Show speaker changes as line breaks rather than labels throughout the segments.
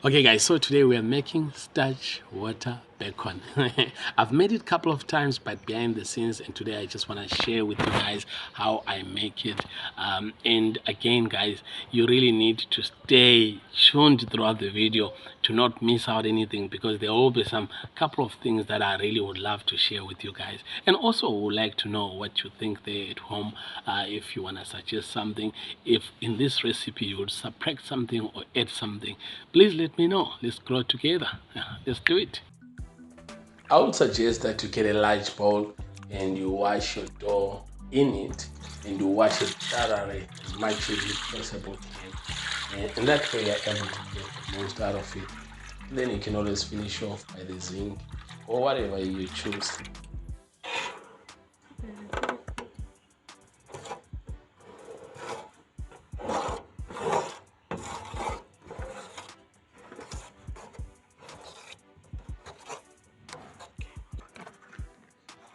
Okay guys, so today we are making starch water bacon. I've made it a couple of times but behind the scenes, and today I just want to share with you guys how I make it. And again guys, you really need to stay tuned throughout the video to not miss out anything, because there will be some couple of things that I really would love to share with you guys, and also would like to know what you think there at home. If you want to suggest something, if in this recipe you would subtract something or add something, please let me know. Let's grow together. Let's do it. I would suggest that you get a large bowl and you wash your dough in it, and you wash it thoroughly as much as you possibly can. And that way you're able to get the most out of it. Then you can always finish off by the zinc or whatever you choose.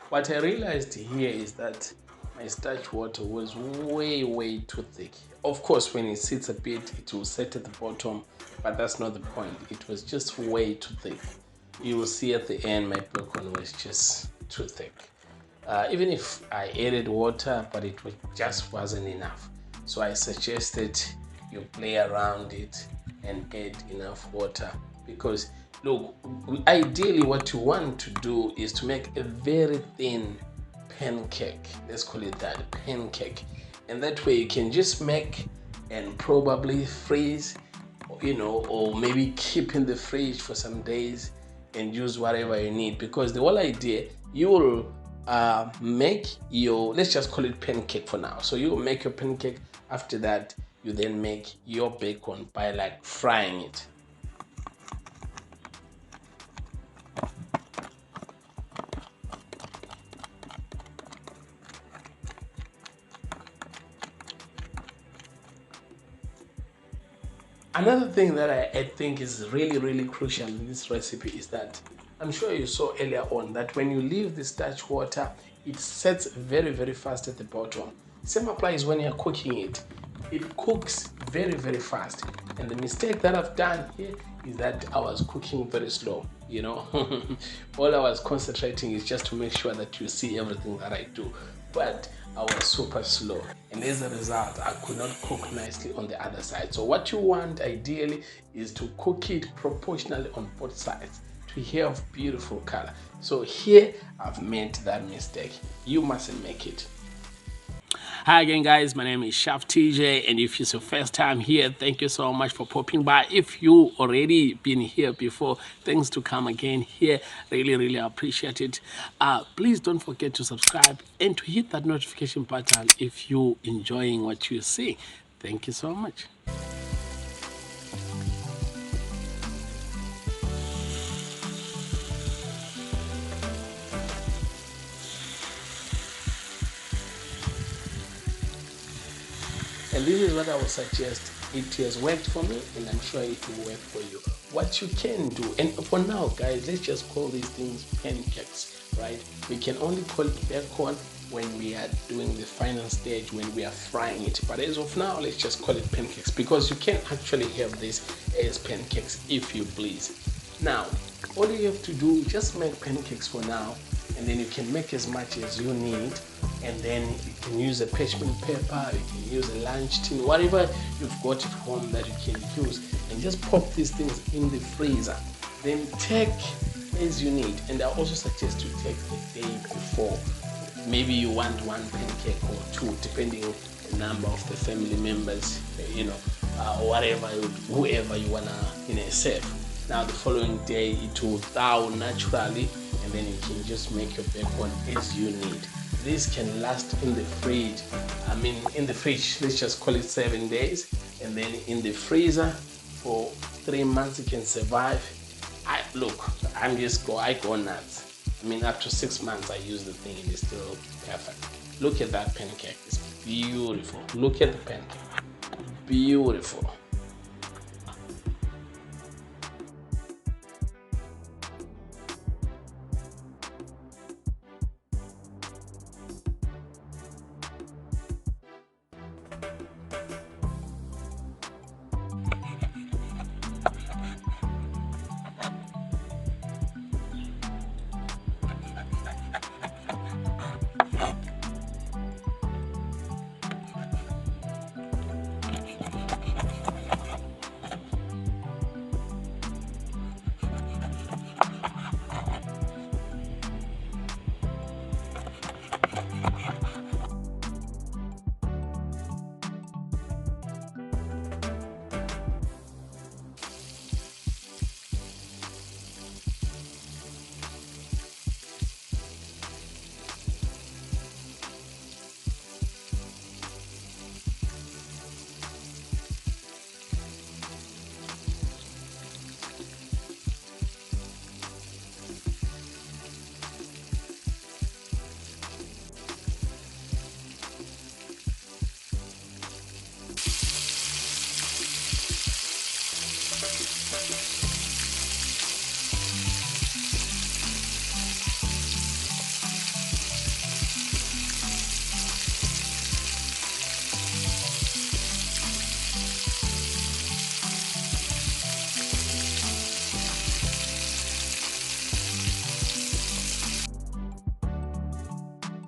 What I realized here is that my starch water was way too thick. Of course, when it sits a bit, it will set at the bottom, but that's not the point. It was just way too thick. You will see at the end my bacon was just too thick. Even if I added water, but it just wasn't enough. So I suggested you play around it and add enough water, because look, ideally what you want to do is to make a very thin pancake. Let's call it that, pancake. And that way you can just make and probably freeze, or maybe keep in the fridge for some days and use whatever you need. Because the whole idea, you will make your, let's just call it pancake for now. So you will make your pancake. After that, you then make your bacon by like frying it. Another thing that I think is really crucial in this recipe is that I'm sure you saw earlier on that when you leave the starch water, it sets very fast at the bottom. Same applies when you're cooking it. It cooks very fast. And the mistake that I've done here is that I was cooking very slow. All I was concentrating is just to make sure that you see everything that I do. But I was super slow, and as a result I could not cook nicely on the other side. So what you want ideally is to cook it proportionally on both sides to have beautiful color. So here I've made that mistake. You mustn't make it. Hi again guys, my name is Chef TJ, and if it's your first time here, thank you so much for popping by. If you already been here before, thanks to come again here, really appreciate it. Please don't forget to subscribe and to hit that notification button if you enjoying what you see. Thank you so much. And this is what I would suggest. It has worked for me, and I'm sure it will work for you. What you can do, and for now guys, let's just call these things pancakes, right? We can only call it bacon when we are doing the final stage, when we are frying it. But as of now, let's just call it pancakes, because you can actually have this as pancakes if you please. Now, all you have to do, just make pancakes for now, and then you can make as much as you need, and then you can use a parchment paper, you can use a lunch tin, whatever you've got at home that you can use, and just pop these things in the freezer. Then take as you need, and I also suggest you take the day before. Maybe you want one pancake or two, depending on the number of the family members, or whatever, whoever you wanna serve. Now the following day it will thaw naturally, and then you can just make your bacon as you need. This can last in the fridge. In the fridge, let's just call it 7 days, and then in the freezer for 3 months it can survive. I go nuts. Up to 6 months I use the thing and it's still perfect. Look at that pancake, it's beautiful. Look at the pancake, beautiful.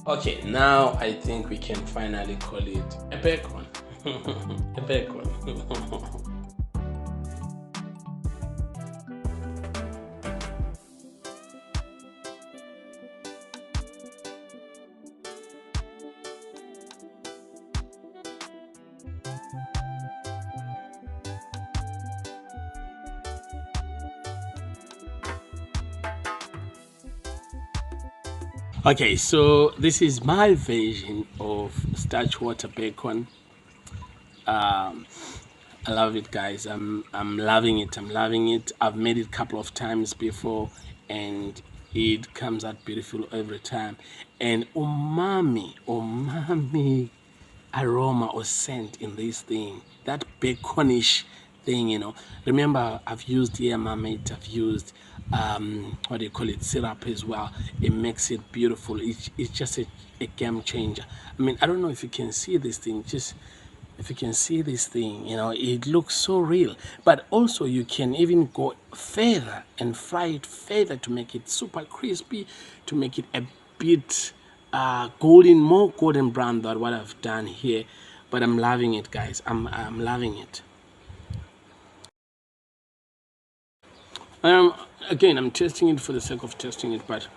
Okay, now I think we can finally call it a bacon. A bacon. Okay, so this is my version of starch water bacon. I love it, guys. I'm loving it. I'm loving it. I've made it a couple of times before, and it comes out beautiful every time. And umami aroma or scent in this thing. That baconish thing, you know. Remember, I've used here marmite. I've used what do you call it, syrup as well. It makes it beautiful. It's just a game changer. I mean, I don't know if you can see this thing. Just if you can see this thing, you know, it looks so real. But also you can even go further and fry it further to make it super crispy, to make it a bit golden, more golden brown than what I've done here. But I'm loving it, guys. I'm loving it. Um, Again, I'm testing it for the sake of testing it, but